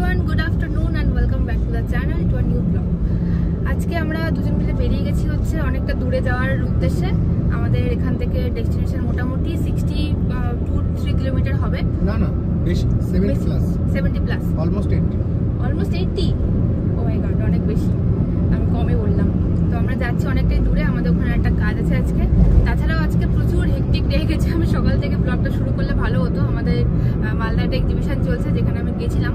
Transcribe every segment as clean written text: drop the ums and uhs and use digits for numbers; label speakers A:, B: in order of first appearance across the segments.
A: everyone, good afternoon and welcome back to the channel to a new vlog. আজকে আমরা দুজন মিলে বেরিয়ে গেছি হচ্ছে অনেকটা দূরে যাওয়ার উদ্দেশ্যে। আমাদের এখান থেকে ডেস্টিনেশন মোটামুটি 62-3 কিলোমিটার হবে।
B: না বেশি, 70 প্লাস অলমোস্ট 80।
A: ও মাই গড, অনেক বেশি, আমি কমই বললাম। তো আমরা যাচ্ছি অনেকটাই দূরে, আমাদের ওখানে একটা কাজ আছে আজকে। তাছাড়াও আজকে প্রচুর হেকটিক ডে গেছে। আমি সকাল থেকে ব্লগটা শুরু করলে ভালো হতো। আমাদের মালদা একটা এক্সিবিশন চলছে যেখানে আমি গেছিলাম,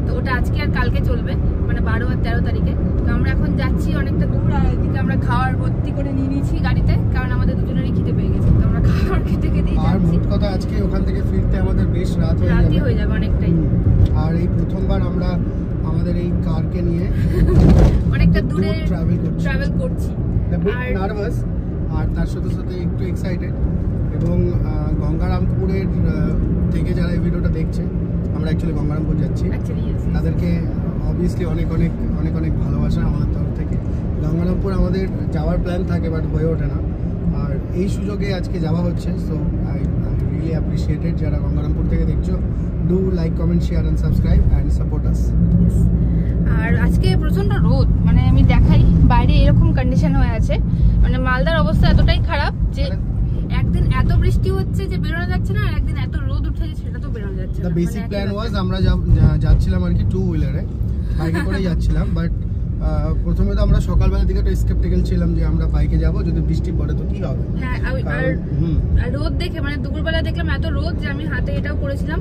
A: তো ওটা আজকে আর কালকে চলবে, মানে 12 আর 13 তারিখে। তো আমরা এখন যাচ্ছি অনেকটা দূর, আর এদিকে আমরা খাওয়ার ভর্তি করে নিয়ে নিয়েছি গাড়িতে, কারণ আমাদের দুজনেরই খিদে পেয়ে গেছে। তো আমরা খাওয়ার খেতে যাচ্ছি।
B: আর মোট কথা আজকে ওখান থেকে ফিরতে আমাদের বেশ রাতই হয়ে যাবে অনেকটাই। আর এই প্রথমবার আমরা আমাদের এই কারকে নিয়ে
A: অনেকটা দূরে ট্রাভেল করছি।
B: আর নার্ভাস, আর তার সাথে সাথে একটু এক্সাইটেড। এবং গঙ্গারামপুরের থেকে যারা এই ভিডিওটা দেখছে, আমরা অ্যাকচুয়ালি গঙ্গারামপুর যাচ্ছি, তাদেরকে অবভিয়াসলি অনেক ভালোবাসা আমাদের তরফ থেকে। গঙ্গারামপুর আমাদের যাওয়ার প্ল্যান থাকে, বাট হয়ে ওঠে না। আর এই সুযোগে আজকে যাওয়া হচ্ছে। সো আই রিয়েলি অ্যাপ্রিসিয়েটেড যারা গঙ্গারামপুর থেকে দেখছো। Do like, comment, share and subscribe and support us.
A: আর আজকে প্রচন্ড রোদ, মানে আমি দেখাই বাইরে এরকম কন্ডিশন হয়ে আছে। মানে মালদার অবস্থা এতটাই খারাপ যে একদিন এত বৃষ্টি হচ্ছে যে বেরোনো যাচ্ছে না, আর একদিন এত রোদ উঠেছে সেটা তো বেরোনো যাচ্ছে না।
B: বেসিক প্ল্যান ওয়াজ আমরা যাচ্ছিলাম আর কি 2 হুইলারে, বাইকে করে যাচ্ছিলাম। বাট প্রথমে তো আমরা সকালবেলা দিকে একটু স্কেপটিক্যাল ছিলাম যে আমরা বাইকে যাব, যদি বৃষ্টি পড়ে তো কি হবে।
A: হ্যাঁ, আর রোদ দেখে মানে দুপুরবেলা দেখলাম এত রোদ যে আমি হাতে এটাও করেছিলাম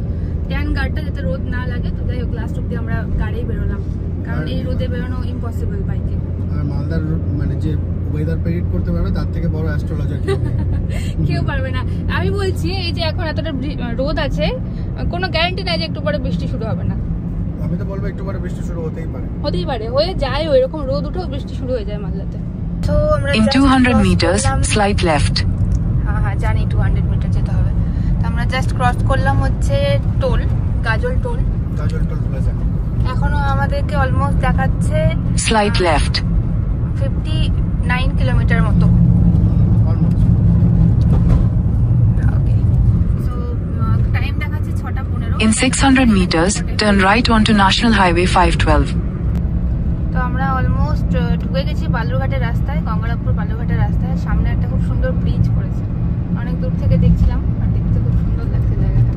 A: ট্যান গার্ডটা, যাতে রোদ না লাগে। তো যাই হোক, লাস্ট অব্দি আমরা গাড়ি বেরোলাম, কারণ এই রোদে বেরোনো ইম্পসিবল বাইকে।
B: আর মালদার মানে যে ওয়েদার প্রেডিক্ট করতে পারবে তার থেকে বড় অ্যাস্ট্রোলজার
A: কেউ পারবে না। আমি বলছি এই যে এখন এতটা রোদ আছে, কোনো গ্যারান্টি নাই যে একটু পরে বৃষ্টি শুরু হবে না।
B: আমি তো বলবো একটু পরে বৃষ্টি শুরু হতেই পারে,
A: হয়ে যায়। এরকম রোদ উঠেও বৃষ্টি শুরু হয়ে যায় মালদাতে। তো আমরা
C: in 200 meters slight left।
A: হ্যাঁ জানি 200 মিটার যেতে হবে। তো আমরা জাস্ট ক্রস করলাম হচ্ছে টোল, গাজল টোল
B: প্লাজা।
A: এখনো আমাদেরকে অলমোস্ট দেখাচ্ছে
C: slight left
A: 59 কিলোমিটার মতো।
C: in 600 meters turn right onto National Highway 512।
A: তো আমরা অলমোস্ট ঢুকে গেছি বালুরঘাটের রাস্তায়, গঙ্গারামপুর বালুরঘাটের রাস্তায়। সামনে একটা খুব সুন্দর ব্রিজ করেছে, অনেক দূর থেকে দেখছিলাম, আর দেখতে খুব সুন্দর লাগছে জায়গাটা।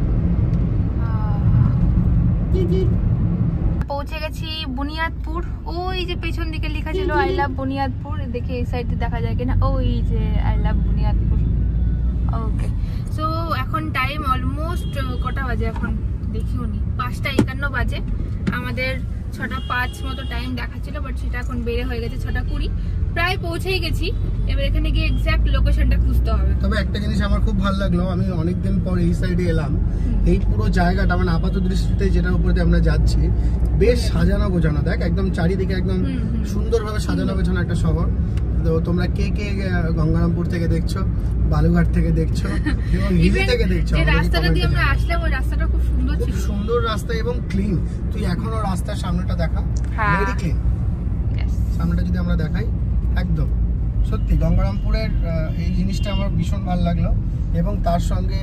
A: পৌঁছে গেছি বুনিয়াদপুর। ওই যে পেছন দিকে লেখা ছিল আই লাভ বুনিয়াদপুর, দেখি এই সাইডে দেখা যায় কিনা। ওই যে I love Buniadpur. Okay, so এখন টাইম অলমোস্ট কটা বাজে এখন দেখিও নি, 5:51 বাজে। আমাদের 6:05 মতো টাইম দেখাচ্ছিল, বাট সেটা এখন বেড়ে হয়ে গেছে 6:20। প্রায় পৌঁছেই গেছি। এবার এখানে গিয়ে এক্সাক্ট লোকেশনটা খুঁজতে হবে।
B: তবে একটা জিনিস আমার খুব ভালো লাগলো, আমি অনেকদিন পর এই সাইডে এলাম। এই পুরো জায়গাটা মানে আপাত দৃষ্টিতে যেটার উপরে আমরা যাচ্ছি, বেশ সাজানো গোছানো। দেখ একদম চারিদিকে একদম সুন্দরভাবে সাজানো গোছানো একটা শহর। তো তোমরা কে গঙ্গারামপুর থেকে দেখছো, বালুঘাট থেকে দেখছো, এবং হিলি থেকে দেখছো,
A: রাস্তাটা দিয়ে আমরা আসলাম, ওই রাস্তাটা খুব সুন্দর ছিল,
B: খুব সুন্দর রাস্তা এবং ক্লিন। তুই এখনো রাস্তার সামনেটা দেখা, ভেরি ক্লিন। সামনেটা যদি আমরা দেখাই, একদম সত্যি গঙ্গারামপুরের এই জিনিসটা আমার ভীষণ ভালো লাগলো। এবং তার সঙ্গে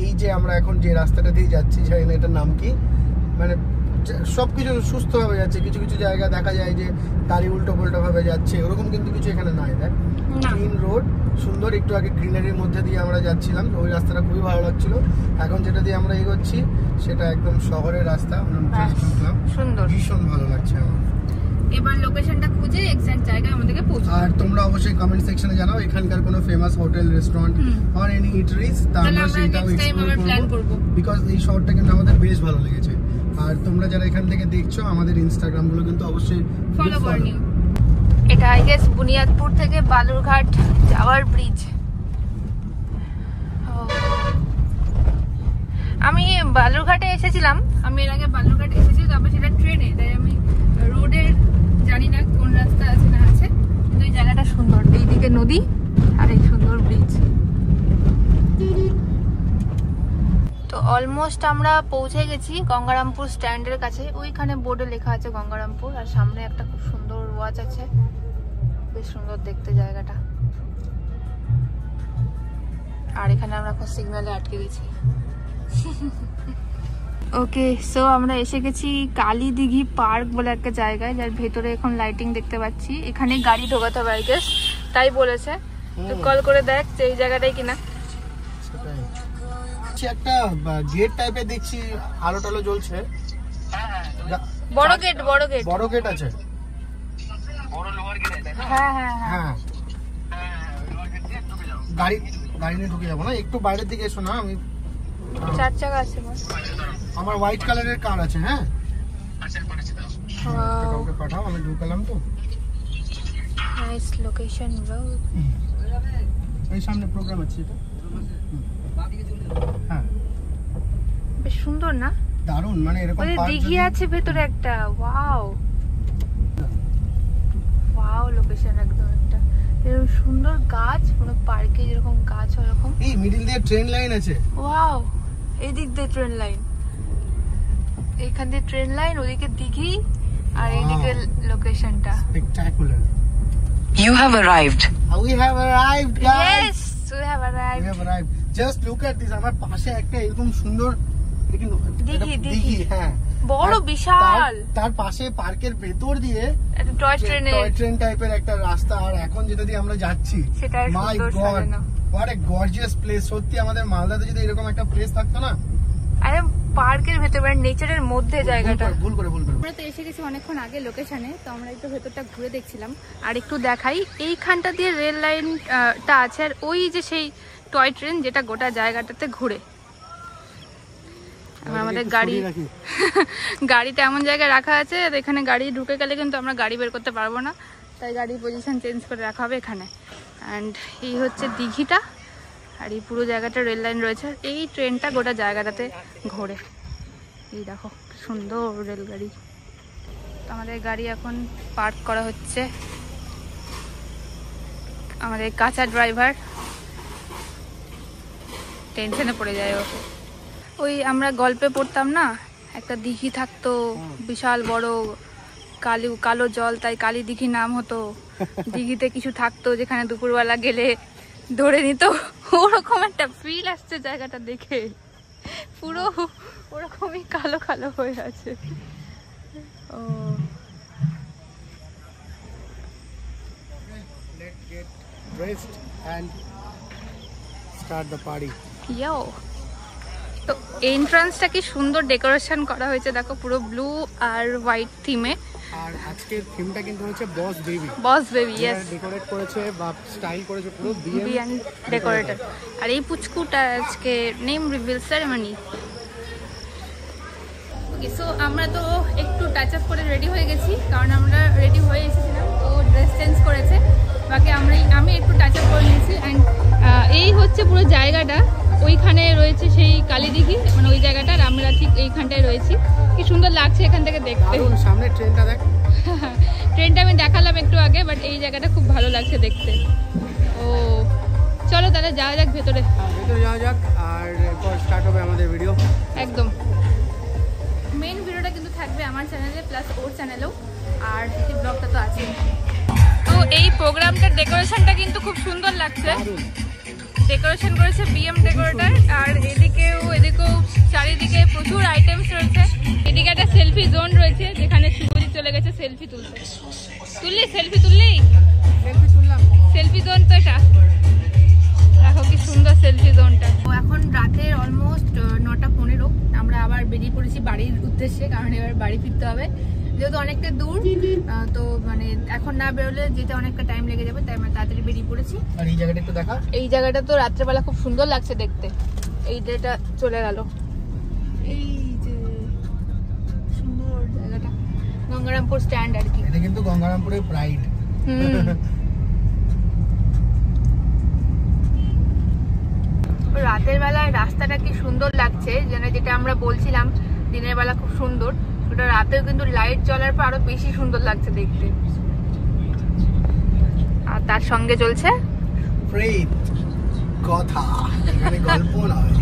B: এই যে আমরা এখন যে রাস্তাটা দিয়ে যাচ্ছি, সেখানে এটার নাম কি, মানে সবকিছু সুস্থভাবে যাচ্ছে। কিছু কিছু জায়গা দেখা যায় যে গাড়ি উল্টো পাল্টো ভাবে যাচ্ছে, ওরকম কিন্তু কিছু এখানে নয়। দেখ ক্লিন রোড, সুন্দর। একটু আগে গ্রিনারির মধ্যে দিয়ে আমরা যাচ্ছিলাম, ওই রাস্তাটা খুবই ভালো লাগছিল। এখন যেটা দিয়ে আমরা এগোচ্ছি সেটা একদম শহরের রাস্তা, সুন্দর, ভীষণ ভালো লাগছে আমার।
A: এবার লোকেশনটা খুঁজে এক্সাক্ট জায়গায় আমাদেরকে পৌঁছাতে হবে।
B: আর তোমরা অবশ্যই কমেন্ট সেকশনে জানাও এখানকার কোনো famous hotel, restaurant or any eateries, তাহলে আমরা সেটাও এক্সপ্লোর করব, বিকজ এই শহরটা কিন্তু আমাদের বেশ ভালো লেগেছে। আর তোমরা যারা এখান থেকে দেখছো, আমাদের ইনস্টাগ্রাম গুলো কিন্তু অবশ্যই
A: ফলো করে নিও। এটা আই গেস বুনিয়াদপুর থেকে বালুরঘাট যাওয়ার ব্রিজ। আমি বালুরঘাটে এসেছিলাম, আমি এর আগে বালুরঘাটে এসেছি, তবে সেটা ট্রেনে, তাই আমি রোডের জানি না কোন রাস্তা আছে না আছে। কিন্তু এই জায়গাটা সুন্দর, এইদিকে নদী আর এই সুন্দর ব্রিজ। তো অলমোস্ট আমরা পৌঁছে গেছি গঙ্গারামপুর স্ট্যান্ডের কাছে। ওইখানে বোর্ডে লেখা আছে গঙ্গারামপুর, আর সামনে একটা খুব সুন্দর ওয়াচ আছে, বেশ সুন্দর দেখতে জায়গাটা। আর এখানে আমরা এখন সিগন্যালে আটকে গেছি। ওকে, সো আমরা এসে গেছি কালী দিঘি পার্ক বলে একটা জায়গায়, যার ভেতরে এখন লাইটিং দেখতে পাচ্ছি। এখানে গাড়ি ঢোকাতে হবে আই গেস, তাই বলেছে। তো কল করে দেখ যে এই জায়গাটাই কিনা।
B: একটা গেট টাইপের দেখছি, আলো টালো জ্বলছে।
A: বড় গেট, বড় গেট,
B: বড় গেট আছে।
A: হ্যাঁ হ্যাঁ হ্যাঁ।
B: গাড়ি নিয়ে ঢুকে যাবো না, একটু বাইরের দিকে এসো না। আমি
A: 4 চাকা আছে
B: আমার হোয়াইট কালারের কার আছে। হ্যাঁ কাউকে পাঠাও, আমি ঢুকালাম তো।
A: Nice location bro.
B: এই সামনে প্রোগ্রাম আছে এটা। হ্যাঁ
A: বেশ সুন্দর না?
B: দারুণ, মানে এরকম
A: পার্ক দিঘি আছে ভেতরে একটা। ওয়াও ওয়াও লোকেশন একদম একটা এরকম সুন্দর গাছ, পুরো পার্কে যেরকম গাছ ওরকম।
B: এই মিডল দিয়ে ট্রেন লাইন আছে।
A: ওয়াও, এই দিক দিয়ে ট্রেন লাইন, এইখান দিয়ে ট্রেন লাইন, ওদিকে দিঘি, আর এইদিকে লোকেশনটা।
B: Spectacular.
C: You have arrived.
B: We have arrived, guys.
A: Yes, we have arrived.
B: We have arrived. Just look at this. আমার পাশে একটা এরকম সুন্দর
A: দিঘি,
B: হ্যাঁ
A: বড় বিশাল।
B: তার পাশে পার্কের ভেতর দিয়ে
A: একটা টয়
B: ট্রেন টাইপের একটা রাস্তা। আর এখন যেটা দিয়ে আমরা যাচ্ছি, my god, what a gorgeous place. সত্যি আমাদের মালদাতে যদি এরকম একটা প্লেস থাকতো না।
A: আরে পার্কের ভেতর, মানে নেচারের মধ্যে জায়গাটা।
B: ভুল করে
A: আমরা তো এসে গেছি অনেকক্ষণ আগে লোকেশনে, তো আমরা একটু ভেতরটা ঘুরে দেখছিলাম। আর একটু দেখাই, এইখানটা দিয়ে রেল লাইনটা আছে, আর ওই যে সেই টয় ট্রেন যেটা গোটা জায়গাটাতে ঘুরে। আমাদের গাড়িটা এমন জায়গায় রাখা আছে, এখানে গাড়ি ঢুকে গেলে কিন্তু আমরা গাড়ি বের করতে পারবো না, তাই গাড়ির পজিশন চেঞ্জ করে রাখা হবে এখানে। অ্যান্ড এই হচ্ছে দিঘিটা, আর এই পুরো জায়গাটা রেল লাইন রয়েছে। এই ট্রেনটা গোটা জায়গাটাতে ঘোরে। এই দেখো সুন্দর রেলগাড়ি। আমাদের গাড়ি এখন পার্ক করা হচ্ছে। আমাদের কাঁচা ড্রাইভার টেনশনে পড়ে যায়। ওই আমরা গল্পে পড়তাম না, একটা দিঘি থাকতো বিশাল বড়, কালো জল, তাই কালী দিঘি নাম হতো। দিঘিতে কিছু থাকতো যেখানে দুপুরবেলা গেলে ধরে নিত। ওরকম একটা ফিল আসছে জায়গাটা দেখে, পুরো ওরকমই কালো কালো হয়ে আছে। ও
B: let's get dressed and start the party.
A: ইয়ো, তো এন্ট্রান্সটা কি সুন্দর ডেকোরেশন করা হয়েছে দেখো, পুরো ব্লু আর হোয়াইট থিমে।
B: আর আজকের থিমটা কিন্তু হচ্ছে বস বেবি।
A: বস বেবি, ইয়েস।
B: ডেকোরেট করেছে বা স্টাইল করেছে পুরো
A: বিএন ডেকোরেটর। আর এই পুচকুটা আজকে নেম রিভিল সেরেমনি। ওকে, সো আমরা তো একটু টাচ আপ করে রেডি হয়ে গেছি, কারণ আমরা রেডি হয়ে এসেছিলাম। ও ড্রেস চেঞ্জ করেছে, বাকি আমি একটু টাচ আপ করে নিয়েছি। অ্যান্ড এই হচ্ছে পুরো জায়গাটা, ওইখানে রয়েছে সেই কালী দিঘি, মানে ওই জায়গাটা, আর আমরা ঠিক এইখানটায় রয়েছি। কি সুন্দর লাগছে এখান থেকে দেখতে।
B: সামনে ট্রেনটা দেখ।
A: ট্রেনটা আমি দেখালাম একটু আগে, বাট এই জায়গাটা খুব ভালো লাগছে দেখতে। ও চলো তাহলে যাওয়া যাক ভেতরে।
B: ভেতরে যাওয়া যাক, আর এরপর স্টার্ট হবে আমাদের ভিডিও।
A: একদম মেইন ভিডিওটা কিন্তু থাকবে আমার চ্যানেলে, প্লাস ওর চ্যানেলেও, আর এই ব্লগটা তো আছে। তো এই প্রোগ্রামটার ডেকোরেশনটা কিন্তু খুব সুন্দর লাগছে। ডেকোরেশন করেছে বিএম ডেকোরেটর, আর এদিকেও চারিদিকে প্রচুর আইটেমস রয়েছে। এদিকে একটা সেলফি জোন রয়েছে, যেখানে শুভজিৎ চলে গেছে সেলফি তুলতে। সেলফি তুললাম। সেলফি জোন তো এটা দেখো কি সুন্দর সেলফি জোনটা। এখন রাতের অলমোস্ট 9:15, আমরা আবার বেরিয়ে পড়েছি বাড়ির উদ্দেশ্যে, কারণ এবার বাড়ি ফিরতে হবে, যেহেতু অনেকটা দূর। তো মানে এখন না বেরোলে যেতে অনেকটা টাইম লেগে যাবে, তাই আমরা তাড়াতাড়ি বেরিয়ে পড়েছি।
B: আর এই জায়গাটা একটু দেখা,
A: এই জায়গাটা তো রাত্রেবেলা খুব সুন্দর লাগছে দেখতে। এই যেটা চলে গেল, এই যে সুন্দর জায়গাটা, গঙ্গারামপুর স্ট্যান্ড আর কি।
B: এটা কিন্তু গঙ্গারামপুরের প্রাইড।
A: রাতের বেলা রাস্তাটা কি সুন্দর লাগছে, যেটা আমরা বলছিলাম দিনের বেলা খুব সুন্দর, ওটা রাতেও কিন্তু লাইট জ্বলার পর আরো বেশি সুন্দর লাগছে দেখতে। আর তার সঙ্গে চলছে
B: কথা, এখানে গল্প নয়,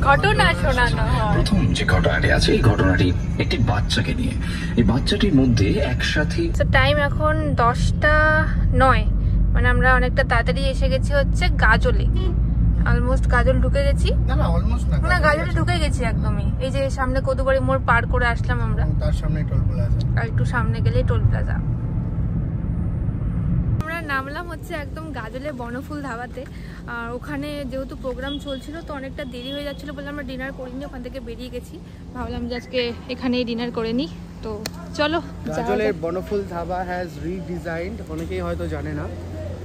A: ঘটনা শোনানো হয়।
D: প্রথম যে ঘটনাটি আছে, এই ঘটনাটি একটি বাচ্চাকে নিয়ে। এই বাচ্চাটির মধ্যে একসাথে
A: টাইম এখন 10টা 9, মানে আমরা অনেকটা তাড়াতাড়ি এসে গেছি হচ্ছে গাজলে। অলমোস্ট গাজল ঢুকে গেছি।
B: না অলমোস্ট না,
A: গাজলে ঢুকে গেছি একদমই। এই যে সামনে কদুবাড়ি মোড় পার করে আসলাম আমরা,
B: তার সামনে টোল প্লাজা,
A: আর একটু সামনে গেলেই টোল প্লাজা। আমরা নামলাম হচ্ছে একদম গাজলে বনফুল ধাবাতে। আর ওখানে যেহেতু প্রোগ্রাম চলছিল তো অনেকটা দেরি হয়ে যাচ্ছিল বলে আমরা ডিনার করিনি, ওখান থেকে বেরিয়ে গেছি। ভাবলাম যে আজকে এখানেই ডিনার করে নিই, তো চলো।
B: গাজলের বনফুল ধাবা হ্যাজ রিডিজাইনড, অনেকেই হয়তো জানে না।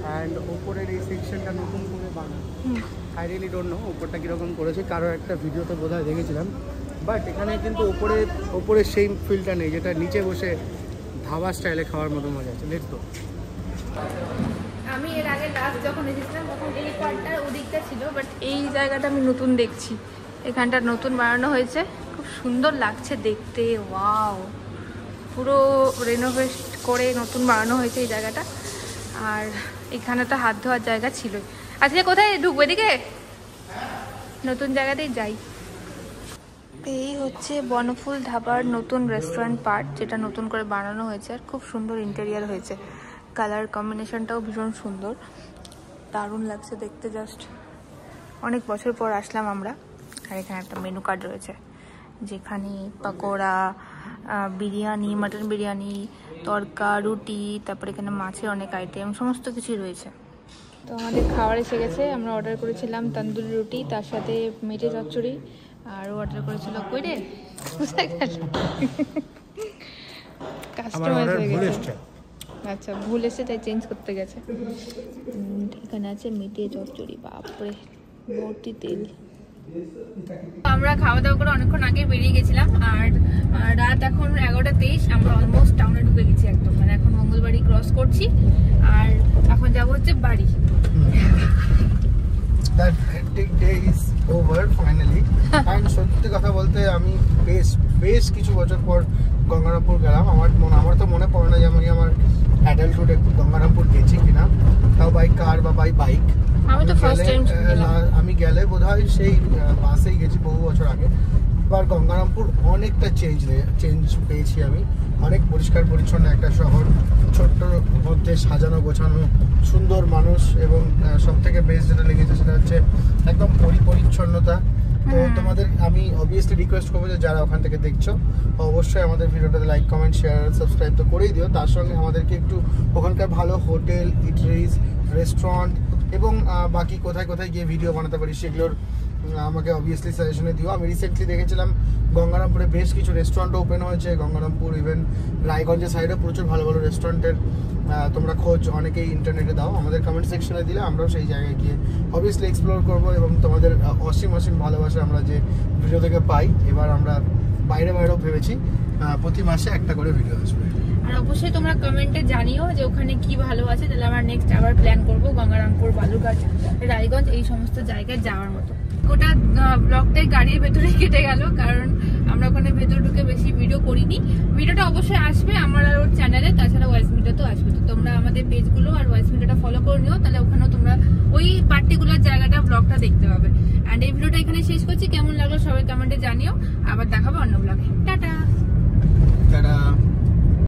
B: অ্যান্ড ওপরের এই সেকশনটা নতুন করে বানানো, আই রিয়েলি ডোন্ট নো ওপরটা কীরকম করেছে, কারো একটা ভিডিওতে বোধহয় দেখেছিলাম। বাট এখানে কিন্তু ওপরে সেই ফিলটা নেই যেটা নিচে বসে ধাবা স্টাইলে খাওয়ার মতো মজা আছে। Let's go.
A: আমি এর আগে লাস্ট যখন এসেছিলাম তখন এই পার্টটা ওদিকটা ছিল, বাট এই জায়গাটা আমি নতুন দেখছি। এখানটা নতুন বানানো হয়েছে, খুব সুন্দর লাগছে দেখতে। ওয়াও, পুরো রেনোভেট করে নতুন বানানো হয়েছে এই জায়গাটা। আর এখানে তো হাত ধোয়ার জায়গা ছিল। আজকে কোথায় ঢুকবো? এদিকে নতুন জায়গাতেই যাই। এই হচ্ছে বনফুল ধাবার নতুন রেস্টুরেন্ট পার্ট, যেটা নতুন করে বানানো হয়েছে। আর খুব সুন্দর ইন্টেরিয়ার হয়েছে, কালার কম্বিনেশনটাও ভীষণ সুন্দর, দারুণ লাগছে দেখতে। জাস্ট অনেক বছর পর আসলাম আমরা। আর এখানে একটা মেনু কার্ড রয়েছে, যেখানে পকোড়া, বিরিয়ানি, মাটন বিরিয়ানি, তড়কা, রুটি, তারপরে এখানে মাছের অনেক আইটেম, সমস্ত কিছুই রয়েছে। তো আমাদের খাবার এসে গেছে। আমরা অর্ডার করেছিলাম তন্দুরি রুটি, তার সাথে মেটে চচ্চড়ি, আর অর্ডার করেছিল কইরে কাস্টমাইজ হয়ে গেছে। আচ্ছা, ভুল এসে তাই চেঞ্জ করতে গেছে। এখানে আছে মেটে চচ্চড়ি, বাপরে ভর্তি তেল। আমরা খাওয়া দাওয়া করে অনেকক্ষণ আগে বেরিয়ে গেছিলাম। আর রাত এখন 11:23, আমরা অলমোস্ট টাউনে ঢুকে গেছি একদম। মানে এখন মঙ্গলবাড়ি ক্রস করছি, আর এখন যাবো হচ্ছে বাড়ি।
B: That hectic day is over finally. And সত্যি কথা বলতে আমি বেশ কিছু বছর পর গঙ্গারামপুর গেলাম। আমার তো মনে পড়ে না যে আমি আমার অ্যাডাল্টহুডে গঙ্গারামপুর গেছি কিনা, তাও বাই কার বা বাই বাইক।
A: আমি তো ফার্স্ট টাইম
B: আমি গেলে বোধহয় সেই বাসেই গেছি বহু বছর আগে। এবার গঙ্গারামপুর অনেকটা চেঞ্জ পেয়েছি আমি। অনেক পরিষ্কার পরিচ্ছন্ন একটা শহর, ছোট্ট মধ্যে সাজানো গোছানো, সুন্দর মানুষ, এবং সব থেকে বেস্ট যেটা লেগেছে সেটা হচ্ছে একদম পরিচ্ছন্নতা। তো তোমাদের আমি অবভিয়াসলি রিকোয়েস্ট করবো যে যারা ওখান থেকে দেখছো অবশ্যই আমাদের ভিডিওটাতে লাইক, কমেন্ট, শেয়ার, সাবস্ক্রাইব তো করেই দিও। তার সঙ্গে আমাদেরকে একটু ওখানকার ভালো হোটেল, ইটারিজ, রেস্টুরেন্ট এবং বাকি কোথায় কোথায় গিয়ে ভিডিও বানাতে পারি সেগুলোর আমাকে অবভিয়াসলি সাজেশনে দিও। আমি রিসেন্টলি দেখেছিলাম গঙ্গারামপুরে বেশ কিছু রেস্টুরেন্টও ওপেন হয়েছে। গঙ্গারামপুর ইভেন রায়গঞ্জের সাইডে প্রচুর ভালো ভালো রেস্টুরেন্টের তোমরা খোঁজ অনেকেই ইন্টারনেটে দাও, আমাদের কমেন্ট সেকশনে দিলে আমরাও সেই জায়গায় গিয়ে অবভিয়াসলি এক্সপ্লোর করবো। এবং তোমাদের অসীম ভালোবাসা আমরা যে ভিডিও থেকে পাই, এবার আমরা বাইরেও ভেবেছি প্রতি মাসে একটা করে ভিডিও আসবে।
A: আর অবশ্যই তোমরা কমেন্টে জানিও যে ওখানে কি ভালো আছে, তাহলে আমরা নেক্সট আবার প্ল্যান করবো গঙ্গারামপুর, বালুরঘাট, রায়গঞ্জ, এই সমস্ত জায়গায় যাওয়ার মতো। গোটা ব্লগটাই গাড়ির ভেতরে কেটে গেল, কারণ আমরা ওখানে ভেতর ঢুকে বেশি ভিডিও করিনি। ভিডিওটা অবশ্যই আসবে আমার আর ওর চ্যানেলে, তাছাড়া ভয়েস ভিডিও তো আসবে। তো তোমরা আমাদের পেজগুলো আর ভয়েস ভিডিওটা ফলো করে নিও, তাহলে ওখানেও তোমরা ওই পার্টিকুলার জায়গাটা ব্লগটা দেখতে পাবে। অ্যান্ড এই ভিডিওটা এখানে শেষ করছি। কেমন লাগলো সবাই কমেন্টে জানিও। আবার দেখাবো অন্য ব্লগে। টাটা।